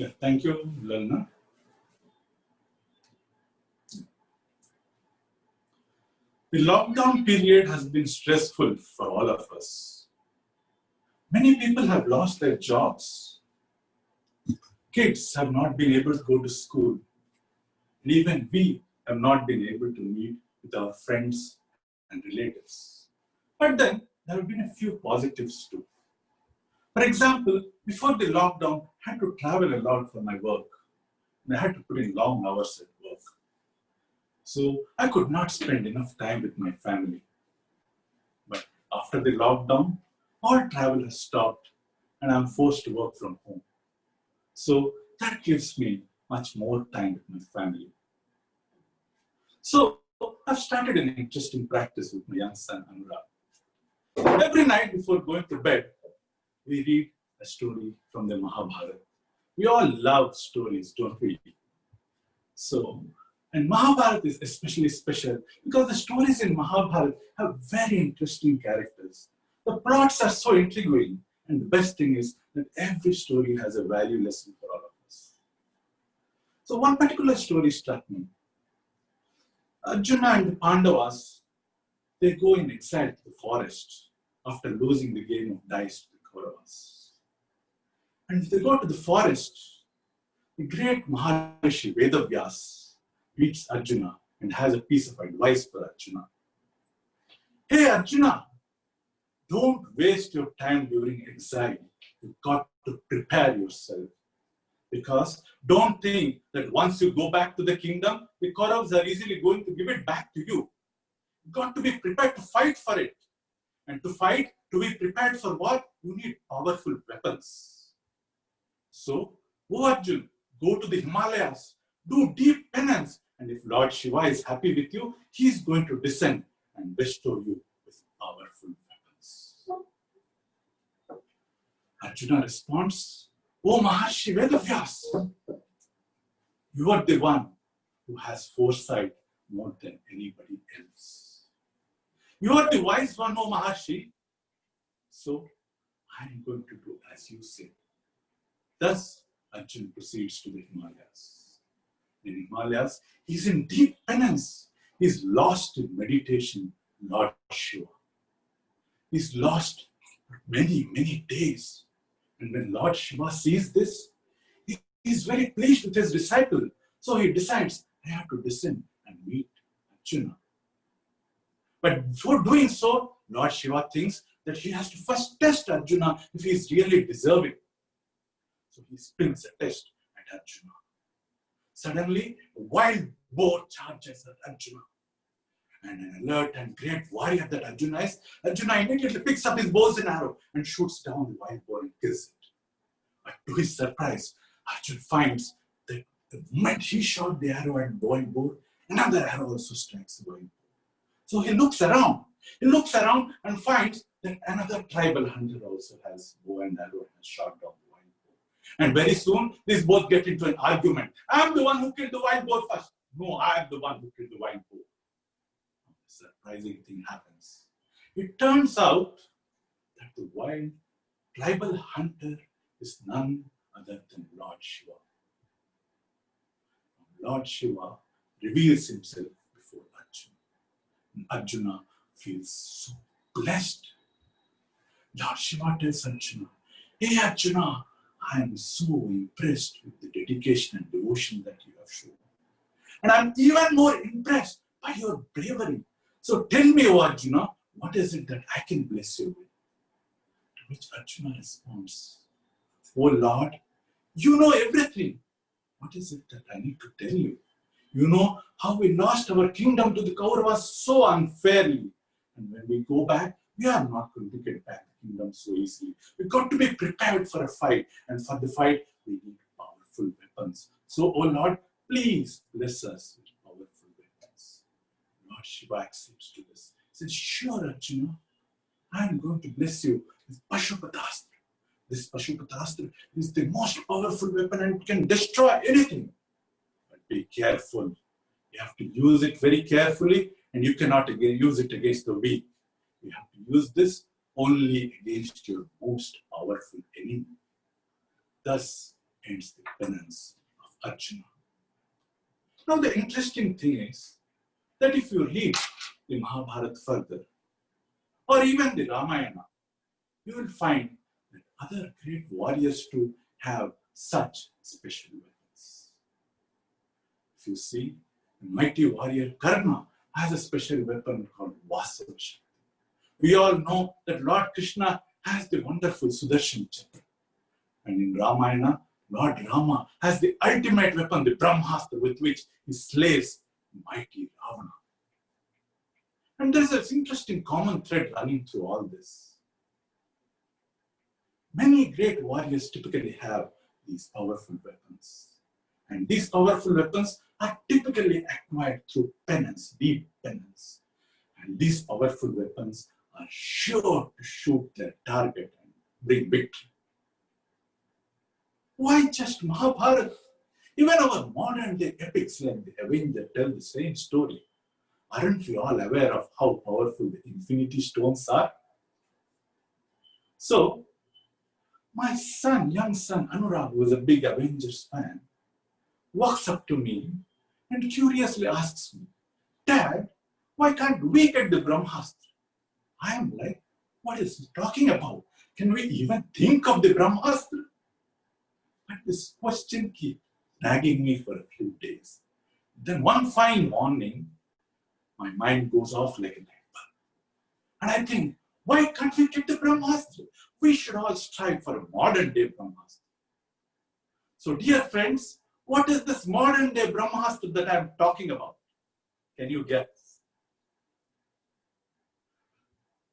Yeah, thank you, Lalna. The lockdown period has been stressful for all of us. Many people have lost their jobs. Kids have not been able to go to school. And even we have not been able to meet with our friends and relatives. But then there have been a few positives too. For example, before the lockdown, I had to travel a lot for my work. And I had to put in long hours at work. So I could not spend enough time with my family. But after the lockdown, all travel has stopped and I'm forced to work from home. So that gives me much more time with my family. So I've started an interesting practice with my young son, Anurag. Every night before going to bed, we read a story from the Mahabharata. We all love stories, don't we? So, and Mahabharata is especially special because the stories in Mahabharata have very interesting characters. The plots are so intriguing, and the best thing is that every story has a value lesson for all of us. So one particular story struck me. Arjuna and the Pandavas, they go in exile to the forest after losing the game of dice to the Kauravas. And if they go to the forest, the great Maharishi Vedavyas meets Arjuna and has a piece of advice for Arjuna. Hey Arjuna, don't waste your time during exile. You've got to prepare yourself. Because don't think that once you go back to the kingdom, the Kauravas are easily going to give it back to you. You've got to be prepared to fight for it. And to fight, to be prepared for what? You need powerful weapons. So, go Arjuna, go to the Himalayas, do deep penance, and if Lord Shiva is happy with you, he is going to descend and bestow you with powerful weapons. Arjuna responds, Oh Maharshi Vedavyas, you are the one who has foresight more than anybody else. You are the wise one, O Maharshi. So I am going to do as you say. Thus, Arjuna proceeds to the Himalayas. In Himalayas, he is in deep penance. He is lost in meditation, Lord Shiva. He is lost for many, many days. And when Lord Shiva sees this, he is very pleased with his disciple. So he decides, I have to descend and meet Arjuna. But before doing so, Lord Shiva thinks that he has to first test Arjuna if he is really deserving. So he springs a test at Arjuna. Suddenly, a wild boar charges at Arjuna. And an alert and great warrior that Arjuna is, Arjuna immediately picks up his bow and arrow and shoots down the wild boar and kills it. But to his surprise, Arjuna finds that the moment he shot the arrow at the wild boar, another arrow also strikes the wild boar. So he looks around. He looks around and finds that another tribal hunter also has bow and arrow and has shot down the wild boar. And very soon, these both get into an argument. I am the one who killed the wild boar first. No, I am the one who killed the wild boar. A surprising thing happens. It turns out that the wild tribal hunter is none other than Lord Shiva. Lord Shiva reveals himself before Arjuna. And Arjuna feels so blessed. Lord Shiva tells Arjuna, Hey Arjuna, I am so impressed with the dedication and devotion that you have shown. And I am even more impressed by your bravery. So tell me, O Arjuna, what is it that I can bless you with? To which Arjuna responds, Oh Lord, you know everything. What is it that I need to tell you? You know how we lost our kingdom to the Kauravas so unfairly. And when we go back, we are not going to get back the kingdom so easily. We've got to be prepared for a fight. And for the fight, we need powerful weapons. So, oh Lord, please bless us with powerful weapons. Lord Shiva accepts to this. He says, Sure, Arjuna, I am going to bless you with Pashupatastra. This Pashupatastra is the most powerful weapon and can destroy anything. But be careful. You have to use it very carefully and you cannot use it against the weak. You have to use this only against your most powerful enemy. Thus, ends the penance of Arjuna. Now the interesting thing is that if you read the Mahabharata further, or even the Ramayana, you will find that other great warriors too have such special weapons. If you see, the mighty warrior Karna has a special weapon called Vasava Shakti. We all know that Lord Krishna has the wonderful Sudarshan Chakra. And in Ramayana, Lord Rama has the ultimate weapon, the Brahmastra, with which he slays mighty Ravana. And there's an interesting common thread running through all this. Many great warriors typically have these powerful weapons. And these powerful weapons are typically acquired through penance, deep penance. And these powerful weapons are sure to shoot their target and bring victory. Why just Mahabharata? Even our modern day epics like the Avenger tell the same story. Aren't we all aware of how powerful the Infinity Stones are? So, my son, young son Anurag, who is a big Avengers fan, walks up to me and curiously asks me, Dad, why can't we get the Brahmastra? I am like, what is he talking about? Can we even think of the Brahmastra? But this question keeps nagging me for a few days. Then one fine morning, my mind goes off like a light bulb. And I think, why can't we get the Brahmastra? We should all strive for a modern day Brahmastra. So dear friends, what is this modern day Brahmastra that I am talking about? Can you guess?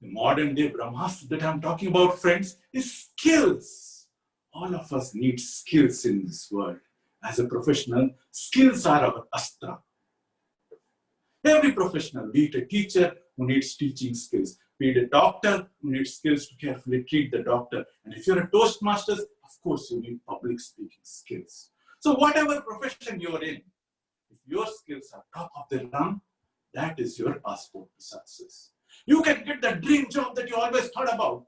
The modern day Brahmastra that I am talking about, friends, is skills. All of us need skills in this world. As a professional, skills are our astra. Every professional, be it a teacher who needs teaching skills, be it a doctor who needs skills to carefully treat the doctor. And if you're a Toastmasters, of course, you need public speaking skills. So whatever profession you're in, if your skills are top of the rung, that is your passport to success. You can get the dream job that you always thought about.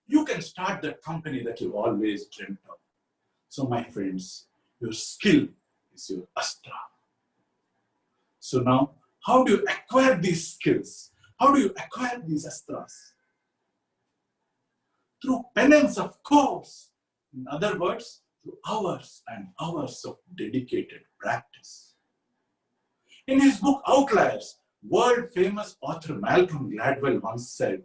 You can start that company that you always dreamt of. So my friends, your skill is your astra. So now, how do you acquire these skills? How do you acquire these astras? Through penance, of course. In other words, through hours and hours of dedicated practice. In his book Outliers, world-famous author Malcolm Gladwell once said,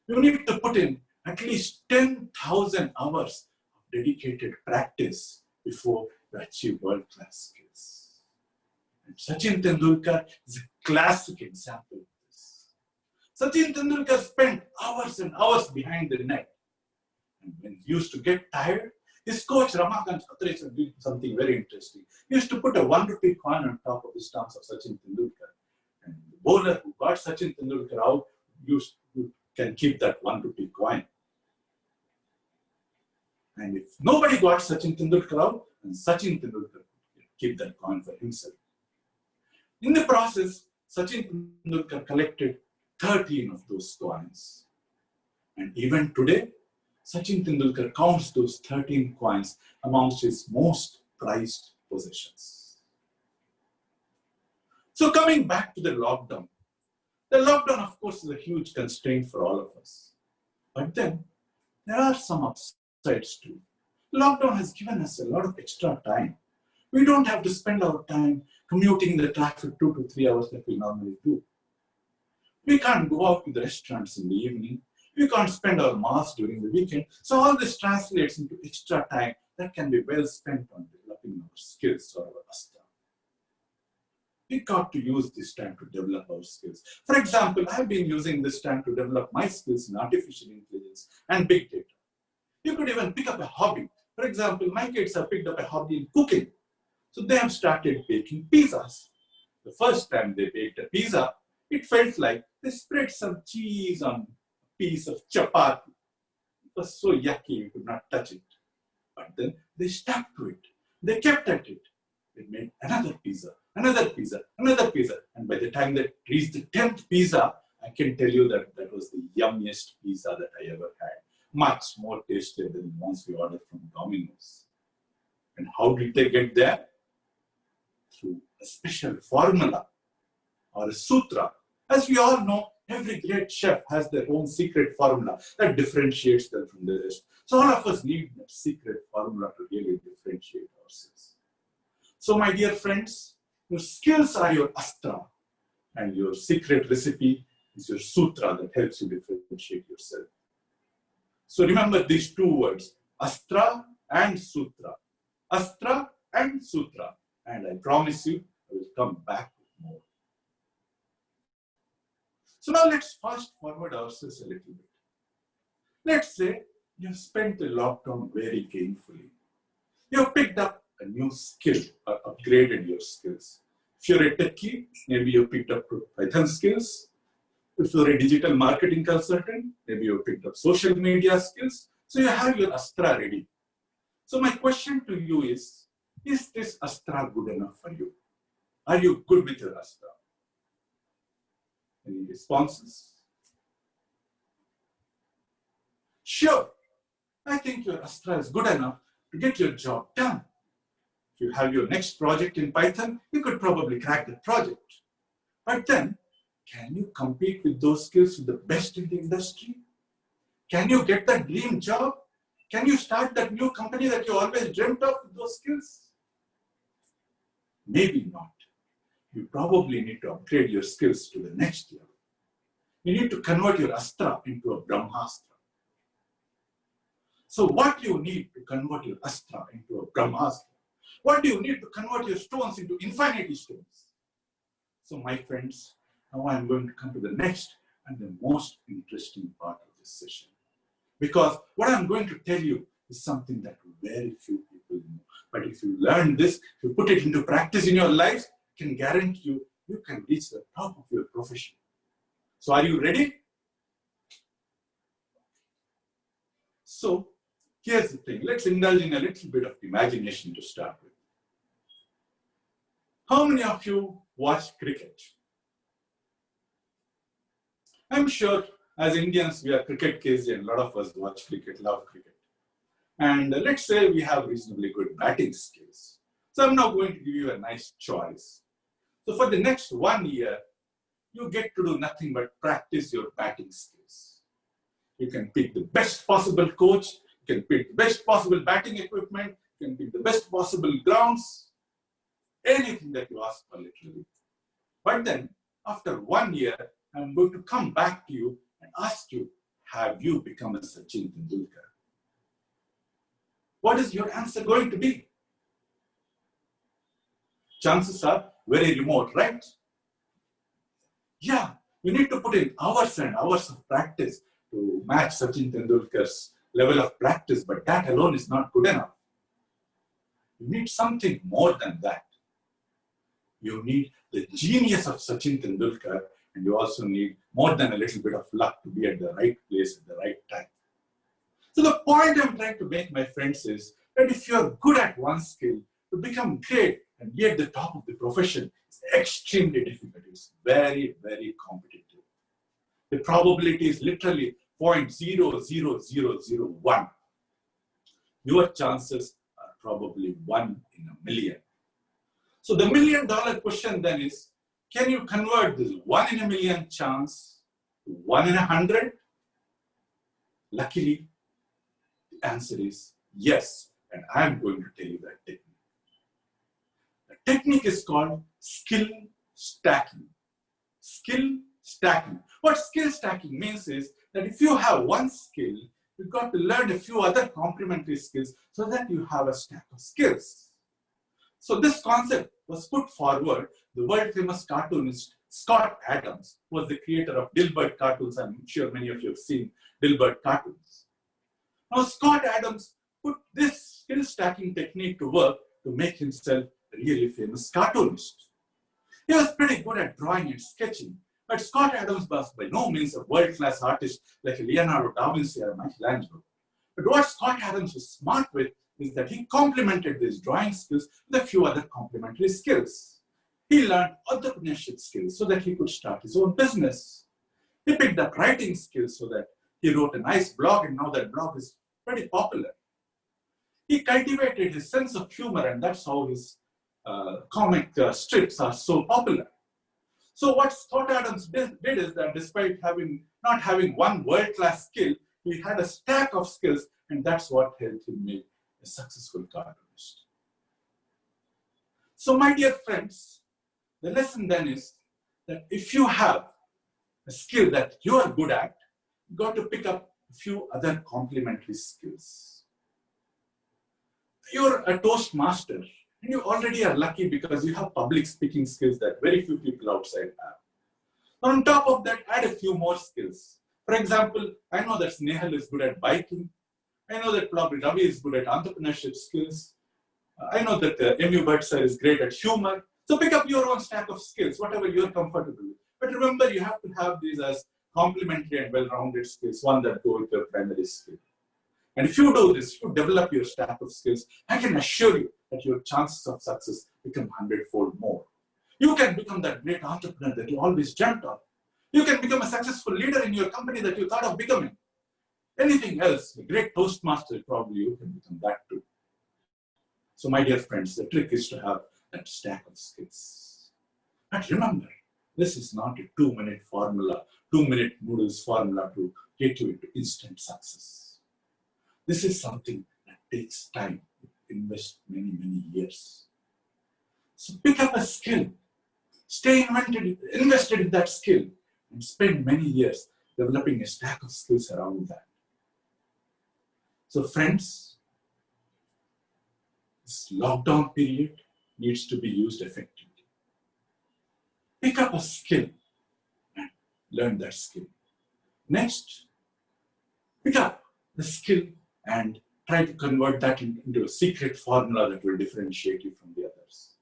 you need to put in at least 10,000 hours of dedicated practice before you achieve world-class skills. And Sachin Tendulkar is a classic example of this. Sachin Tendulkar spent hours and hours behind the net. And when he used to get tired, his coach Ramakant Khatreja did something very interesting. He used to put a 1 rupee coin on top of the stumps of Sachin Tendulkar. And the bowler who got Sachin Tendulkar out you can keep that 1 rupee coin. And if nobody got Sachin Tendulkar out, then Sachin Tendulkar can keep that coin for himself. In the process, Sachin Tendulkar collected 13 of those coins. And even today, Sachin Tendulkar counts those 13 coins amongst his most prized possessions. So coming back to the lockdown, of course, is a huge constraint for all of us. But then, there are some upsides too. Lockdown has given us a lot of extra time. We don't have to spend our time commuting in the traffic 2 to 3 hours like we normally do. We can't go out to the restaurants in the evening. We can't spend our mass during the weekend. So all this translates into extra time that can be well spent on developing our skills or our astra. We got to use this time to develop our skills. For example, I've been using this time to develop my skills in artificial intelligence and big data. You could even pick up a hobby. For example, my kids have picked up a hobby in cooking. So they have started baking pizzas. The first time they baked a pizza, it felt like they spread some cheese on a piece of chapati. It was so yucky, you could not touch it. But then they stuck to it. They kept at it. They made another pizza, another pizza, another pizza. And by the time they reached the 10th pizza, I can tell you that that was the yummiest pizza that I ever had. Much more tastier than the ones we ordered from Domino's. And how did they get there? Through a special formula or a sutra. As we all know, every great chef has their own secret formula that differentiates them from the rest. So all of us need that secret formula to really differentiate ourselves. So my dear friends, your skills are your astra, and your secret recipe is your sutra that helps you differentiate yourself. So remember these two words, astra and sutra. Astra and sutra. And I promise you, I will come back with more. So now let's fast forward ourselves a little bit. Let's say you have spent the lockdown very gainfully. You have picked up a new skill or upgraded your skills. If you're a techie, maybe you picked up Python skills. If you're a digital marketing consultant, maybe you picked up social media skills. So you have your astra ready. So my question to you is this astra good enough for you? Are you good with your astra? Any responses? Sure, I think your astra is good enough to get your job done. If you have your next project in Python, you could probably crack the project. But then, can you compete with those skills with the best in the industry? Can you get that dream job? Can you start that new company that you always dreamt of with those skills? Maybe not. You probably need to upgrade your skills to the next level. You need to convert your astra into a Brahmastra. So what do you need to convert your astra into a Brahmastra? What do you need to convert your stones into infinity stones? So my friends, now I'm going to come to the next and the most interesting part of this session. Because what I'm going to tell you is something that very few people know. But if you learn this, if you put it into practice in your life, I can guarantee you, you can reach the top of your profession. So are you ready? So here's the thing. Let's indulge in a little bit of imagination to start with. How many of you watch cricket? I'm sure as Indians, we are cricket crazy and a lot of us watch cricket, love cricket. And let's say we have reasonably good batting skills. So I'm now going to give you a nice choice. So for the next 1 year, you get to do nothing but practice your batting skills. You can pick the best possible coach, you can pick the best possible batting equipment, you can pick the best possible grounds, anything that you ask for literally. But then, after 1 year, I'm going to come back to you and ask you, have you become a Sachin Tendulkar? What is your answer going to be? Chances are very remote, right? Yeah, you need to put in hours and hours of practice to match Sachin Tendulkar's level of practice, but that alone is not good enough. You need something more than that. You need the genius of Sachin Tendulkar, and you also need more than a little bit of luck to be at the right place at the right time. So the point I'm trying to make, my friends, is that if you're good at one skill, to become great and be at the top of the profession is extremely difficult. It's very, very competitive. The probability is literally 0.00001. Your chances are probably 1 in a million. So the $1 million question then is, can you convert this 1 in a million chance to 1 in 100? Luckily, the answer is yes, and I'm going to tell you that technique. The technique is called skill stacking. Skill stacking. What skill stacking means is that if you have one skill, you've got to learn a few other complementary skills so that you have a stack of skills. So this concept was put forward. The world famous cartoonist Scott Adams was the creator of Dilbert cartoons. I'm sure many of you have seen Dilbert cartoons. Now Scott Adams put this skill stacking technique to work to make himself a really famous cartoonist. He was pretty good at drawing and sketching, but Scott Adams was by no means a world-class artist like Leonardo da Vinci or Michelangelo. But what Scott Adams was smart with is that he complemented these drawing skills with a few other complementary skills. He learned entrepreneurship skills so that he could start his own business. He picked up writing skills so that he wrote a nice blog, and now that blog is pretty popular. He cultivated his sense of humor, and that's how his comic strips are so popular. So what Scott Adams did is that despite not having one world-class skill, he had a stack of skills, and that's what helped him make a successful cartoonist. So my dear friends, the lesson then is that if you have a skill that you are good at, you've got to pick up a few other complementary skills. You're a Toastmaster, and you already are lucky because you have public speaking skills that very few people outside have. On top of that, add a few more skills. For example, I know that Snehal is good at biking. I know that probably Ravi is good at entrepreneurship skills. I know that Emu Birdseye is great at humor. So pick up your own stack of skills, whatever you're comfortable with. But remember, you have to have these as complementary and well-rounded skills, one that go with your primary skill. And if you do this, you develop your stack of skills, I can assure you that your chances of success become 100-fold more. You can become that great entrepreneur that you always dreamt of. You can become a successful leader in your company that you thought of becoming. Anything else, a great Toastmaster, probably you can become that too. So my dear friends, the trick is to have that stack of skills. But remember, this is not a 2-minute formula, 2-minute noodles formula to get you into instant success. This is something that takes time, invest many, many years. So pick up a skill, stay invested in that skill, and spend many years developing a stack of skills around that. So friends, this lockdown period needs to be used effectively. Pick up a skill and learn that skill. Next, pick up the skill and try to convert that into a secret formula that will differentiate you from the others.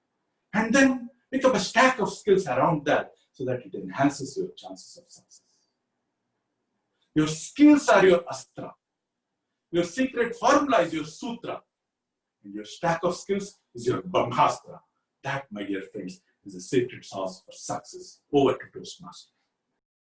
And then pick up a stack of skills around that so that it enhances your chances of success. Your skills are your astra. Your secret formula is your sutra. And your stack of skills is your Brahmastra. That, my dear friends, is the secret sauce for success. Over to Toastmaster.